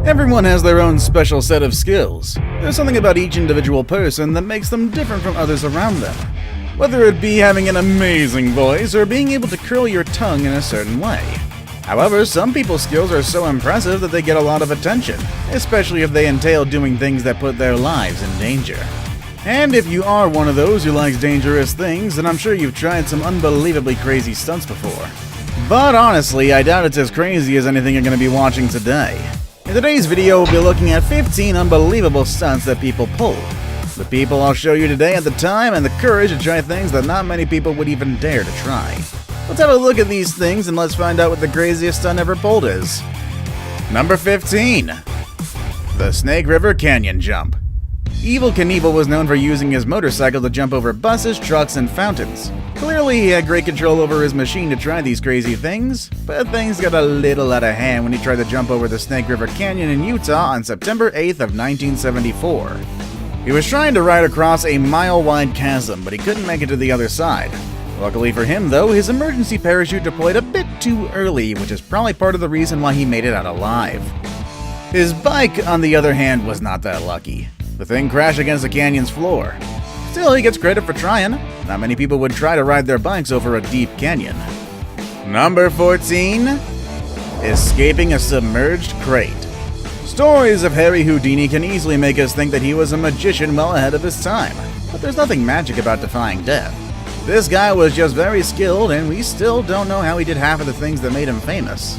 Everyone has their own special set of skills. There's something about each individual person that makes them different from others around them. Whether it be having an amazing voice or being able to curl your tongue in a certain way. However, some people's skills are so impressive that they get a lot of attention, especially if they entail doing things that put their lives in danger. And if you are one of those who likes dangerous things, then I'm sure you've tried some unbelievably crazy stunts before. But honestly, I doubt it's as crazy as anything you're going to be watching today. In today's video, we'll be looking at 15 unbelievable stunts that people pull. The people I'll show you today had the time and the courage to try things that not many people would even dare to try. Let's have a look at these things and let's find out what the craziest stunt ever pulled is. Number 15. The Snake River Canyon Jump. Evel Knievel was known for using his motorcycle to jump over buses, trucks, and fountains. Clearly, he had great control over his machine to try these crazy things, but things got a little out of hand when he tried to jump over the Snake River Canyon in Utah on September 8th of 1974. He was trying to ride across a mile-wide chasm, but he couldn't make it to the other side. Luckily for him, though, his emergency parachute deployed a bit too early, which is probably part of the reason why he made it out alive. His bike, on the other hand, was not that lucky. The thing crashed against the canyon's floor. Still, he gets credit for trying. Not many people would try to ride their bikes over a deep canyon. Number 14. Escaping a submerged crate. Stories of Harry Houdini can easily make us think that he was a magician well ahead of his time, but there's nothing magic about defying death. This guy was just very skilled, and we still don't know how he did half of the things that made him famous.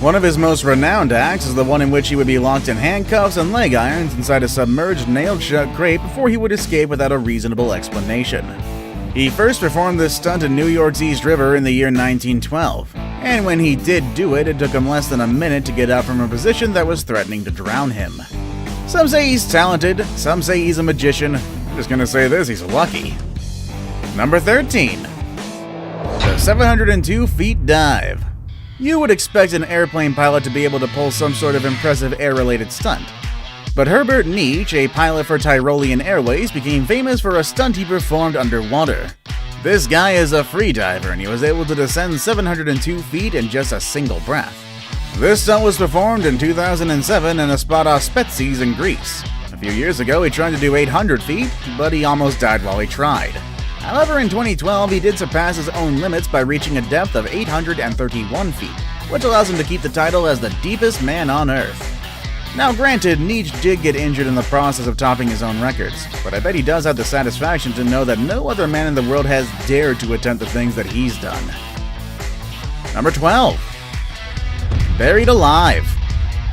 One of his most renowned acts is the one in which he would be locked in handcuffs and leg irons inside a submerged, nailed-shut crate before he would escape without a reasonable explanation. He first performed this stunt in New York's East River in the year 1912, and when he did do it, it took him less than a minute to get out from a position that was threatening to drown him. Some say he's talented, some say he's a magician. I'm just gonna say this, he's lucky. Number 13. The 702 feet dive. You would expect an airplane pilot to be able to pull some sort of impressive air-related stunt. But Herbert Nietzsche, a pilot for Tyrolean Airways, became famous for a stunt he performed underwater. This guy is a freediver, and he was able to descend 702 feet in just a single breath. This stunt was performed in 2007 in a spot off Spetses in Greece. A few years ago, he tried to do 800 feet, but he almost died while he tried. However, in 2012, he did surpass his own limits by reaching a depth of 831 feet, which allows him to keep the title as the deepest man on Earth. Now granted, Nietzsche did get injured in the process of topping his own records, but I bet he does have the satisfaction to know that no other man in the world has dared to attempt the things that he's done. Number 12. Buried alive.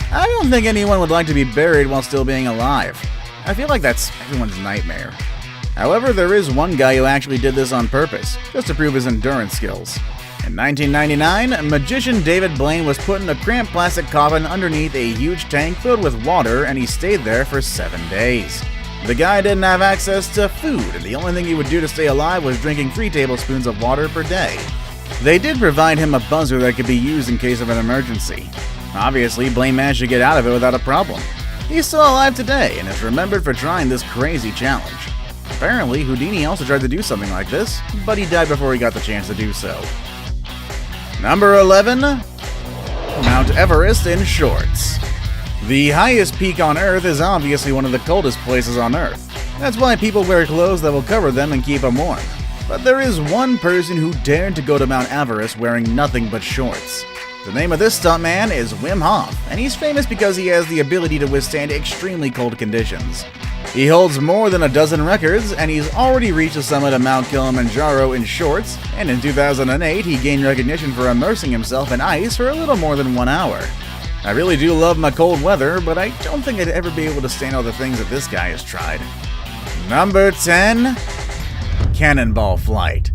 I don't think anyone would like to be buried while still being alive. I feel like that's everyone's nightmare. However, there is one guy who actually did this on purpose, just to prove his endurance skills. In 1999, magician David Blaine was put in a cramped plastic coffin underneath a huge tank filled with water, and he stayed there for 7 days. The guy didn't have access to food, and the only thing he would do to stay alive was drinking 3 tablespoons of water per day. They did provide him a buzzer that could be used in case of an emergency. Obviously, Blaine managed to get out of it without a problem. He's still alive today, and is remembered for trying this crazy challenge. Apparently, Houdini also tried to do something like this, but he died before he got the chance to do so. Number 11. Mount Everest in shorts. The highest peak on Earth is obviously one of the coldest places on Earth. That's why people wear clothes that will cover them and keep them warm. But there is one person who dared to go to Mount Everest wearing nothing but shorts. The name of this stuntman is Wim Hof, and he's famous because he has the ability to withstand extremely cold conditions. He holds more than a dozen records, and he's already reached the summit of Mount Kilimanjaro in shorts, and in 2008 he gained recognition for immersing himself in ice for a little more than 1 hour. I really do love my cold weather, but I don't think I'd ever be able to stand all the things that this guy has tried. Number 10. Cannonball flight.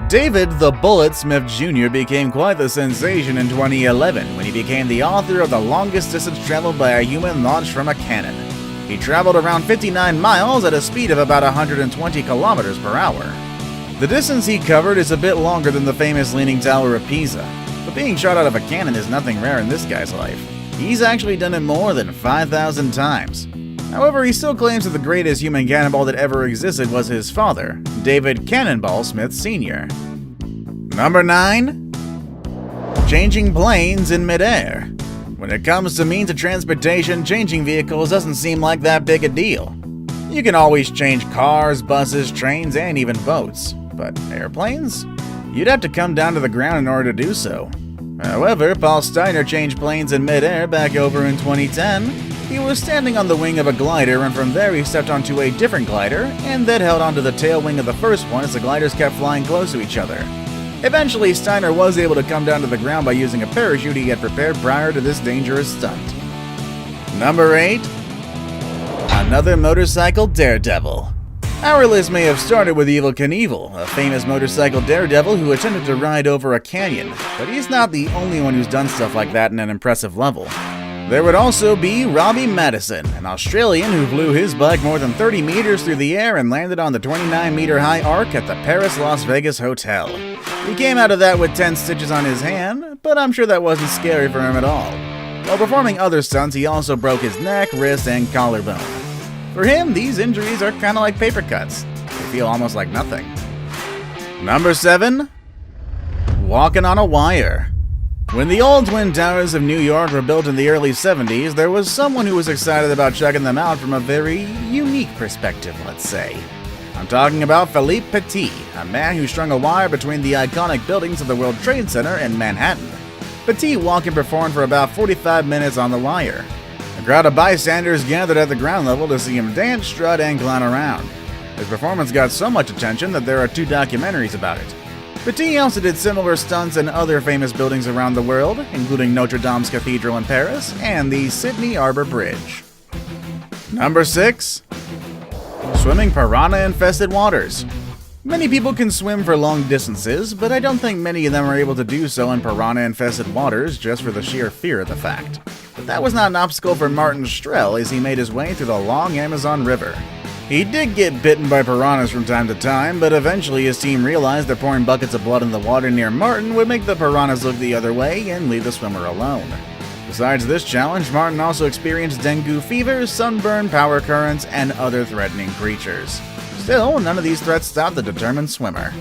David the Bullet Smith Jr. became quite the sensation in 2011 when he became the author of the longest distance traveled by a human launched from a cannon. He traveled around 59 miles at a speed of about 120 kilometers per hour. The distance he covered is a bit longer than the famous Leaning Tower of Pisa, but being shot out of a cannon is nothing rare in this guy's life. He's actually done it more than 5,000 times. However, he still claims that the greatest human cannonball that ever existed was his father, David Cannonball Smith Sr. Number 9. Changing planes in midair. When it comes to means of transportation, changing vehicles doesn't seem like that big a deal. You can always change cars, buses, trains, and even boats. But airplanes? You'd have to come down to the ground in order to do so. However, Paul Steiner changed planes in midair back over in 2010. He was standing on the wing of a glider, and from there he stepped onto a different glider, and then held onto the tail wing of the first one as the gliders kept flying close to each other. Eventually, Steiner was able to come down to the ground by using a parachute he had prepared prior to this dangerous stunt. Number 8. Another motorcycle daredevil. Our list may have started with Evel Knievel, a famous motorcycle daredevil who attempted to ride over a canyon, but he's not the only one who's done stuff like that in an impressive level. There would also be Robbie Madison, an Australian who flew his bike more than 30 meters through the air and landed on the 29-meter high arc at the Paris-Las Vegas Hotel. He came out of that with 10 stitches on his hand, but I'm sure that wasn't scary for him at all. While performing other stunts, he also broke his neck, wrist, and collarbone. For him, these injuries are kinda like paper cuts. They feel almost like nothing. Number 7. Walking on a wire. When the old Twin Towers of New York were built in the early 70s, there was someone who was excited about checking them out from a very unique perspective, let's say. I'm talking about Philippe Petit, a man who strung a wire between the iconic buildings of the World Trade Center in Manhattan. Petit walked and performed for about 45 minutes on the wire. A crowd of bystanders gathered at the ground level to see him dance, strut, and clown around. His performance got so much attention that there are 2 documentaries about it. Petit also did similar stunts in other famous buildings around the world, including Notre Dame's Cathedral in Paris and the Sydney Harbour Bridge. Number 6. Swimming piranha-infested waters. Many people can swim for long distances, but I don't think many of them are able to do so in piranha-infested waters just for the sheer fear of the fact. But that was not an obstacle for Martin Strel as he made his way through the long Amazon River. He did get bitten by piranhas from time to time, but eventually his team realized that pouring buckets of blood in the water near Martin would make the piranhas look the other way and leave the swimmer alone. Besides this challenge, Martin also experienced dengue fever, sunburn, power currents, and other threatening creatures. Still, none of these threats stopped the determined swimmer.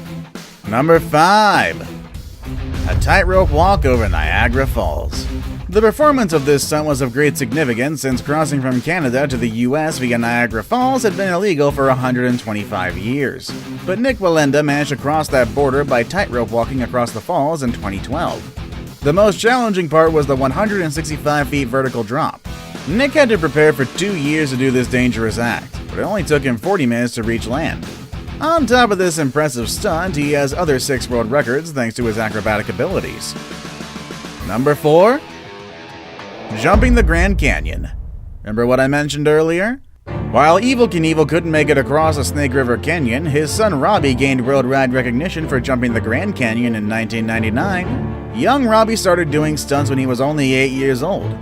Number 5. A tightrope walk over Niagara Falls. The performance of this stunt was of great significance since crossing from Canada to the US via Niagara Falls had been illegal for 125 years. But Nick Wallenda managed to cross that border by tightrope walking across the falls in 2012. The most challenging part was the 165 feet vertical drop. Nick had to prepare for 2 years to do this dangerous act, but it only took him 40 minutes to reach land. On top of this impressive stunt, he has other 6 world records thanks to his acrobatic abilities. Number 4. Jumping the Grand Canyon. Remember what I mentioned earlier? While Evel Knievel couldn't make it across the Snake River Canyon, his son Robbie gained worldwide recognition for jumping the Grand Canyon in 1999. Young Robbie started doing stunts when he was only 8 years old.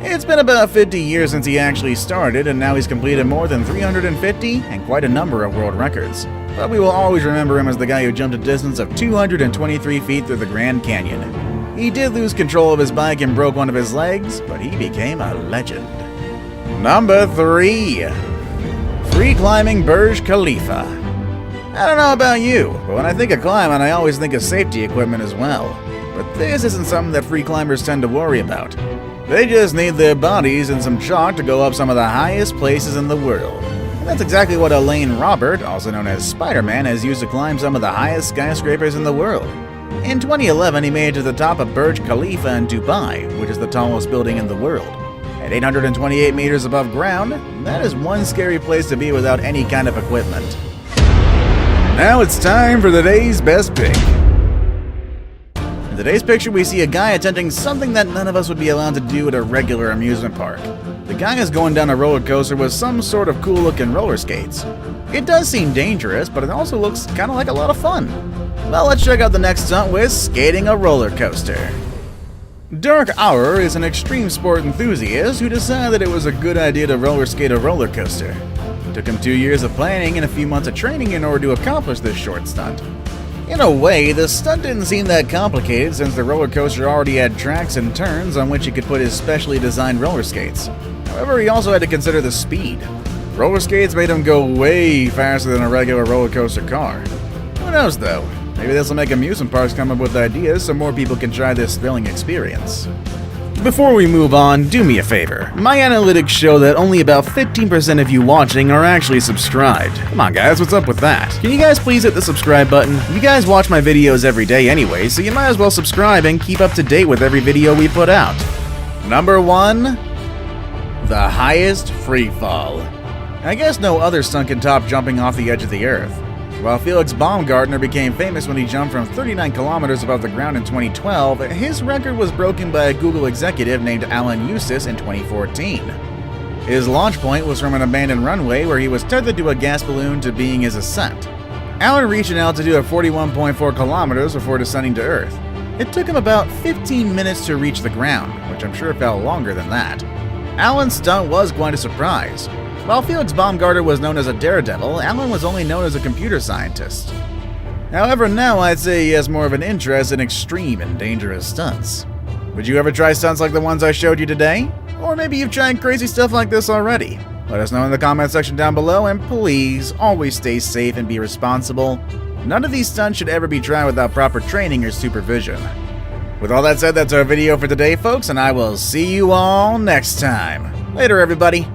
It's been about 50 years since he actually started, and now he's completed more than 350 and quite a number of world records. But we will always remember him as the guy who jumped a distance of 223 feet through the Grand Canyon. He did lose control of his bike and broke one of his legs, but he became a legend. Number 3. Free climbing Burj Khalifa. I don't know about you, but when I think of climbing, I always think of safety equipment as well. But this isn't something that free climbers tend to worry about. They just need their bodies and some chalk to go up some of the highest places in the world. And that's exactly what Elaine Robert, also known as Spider-Man, has used to climb some of the highest skyscrapers in the world. In 2011, he made it to the top of Burj Khalifa in Dubai, which is the tallest building in the world. At 828 meters above ground, that is one scary place to be without any kind of equipment. Now it's time for today's best pick. In today's picture, we see a guy attempting something that none of us would be allowed to do at a regular amusement park. The guy is going down a roller coaster with some sort of cool-looking roller skates. It does seem dangerous, but it also looks kind of like a lot of fun. Well, let's check out the next stunt with skating a roller coaster. Dirk Auer is an extreme sport enthusiast who decided that it was a good idea to roller skate a roller coaster. It took him 2 years of planning and a few months of training in order to accomplish this short stunt. In a way, the stunt didn't seem that complicated since the roller coaster already had tracks and turns on which he could put his specially designed roller skates. However, he also had to consider the speed. Roller skates made him go way faster than a regular roller coaster car. Who knows though? Maybe this will make amusement parks come up with ideas so more people can try this thrilling experience. Before we move on, do me a favor. My analytics show that only about 15% of you watching are actually subscribed. Come on guys, what's up with that? Can you guys please hit the subscribe button? You guys watch my videos every day anyway, so you might as well subscribe and keep up to date with every video we put out. Number 1. The highest free fall. I guess no other stunt can top jumping off the edge of the earth. While Felix Baumgartner became famous when he jumped from 39 kilometers above the ground in 2012, his record was broken by a Google executive named Alan Eustace in 2014. His launch point was from an abandoned runway where he was tethered to a gas balloon to being his ascent. Alan reached an altitude of 41.4 kilometers before descending to Earth. It took him about 15 minutes to reach the ground, which I'm sure felt longer than that. Alan's stunt was quite a surprise. While Felix Baumgartner was known as a daredevil, Alan was only known as a computer scientist. However, now I'd say he has more of an interest in extreme and dangerous stunts. Would you ever try stunts like the ones I showed you today? Or maybe you've tried crazy stuff like this already? Let us know in the comment section down below, and please, always stay safe and be responsible. None of these stunts should ever be tried without proper training or supervision. With all that said, that's our video for today, folks, and I will see you all next time. Later, everybody.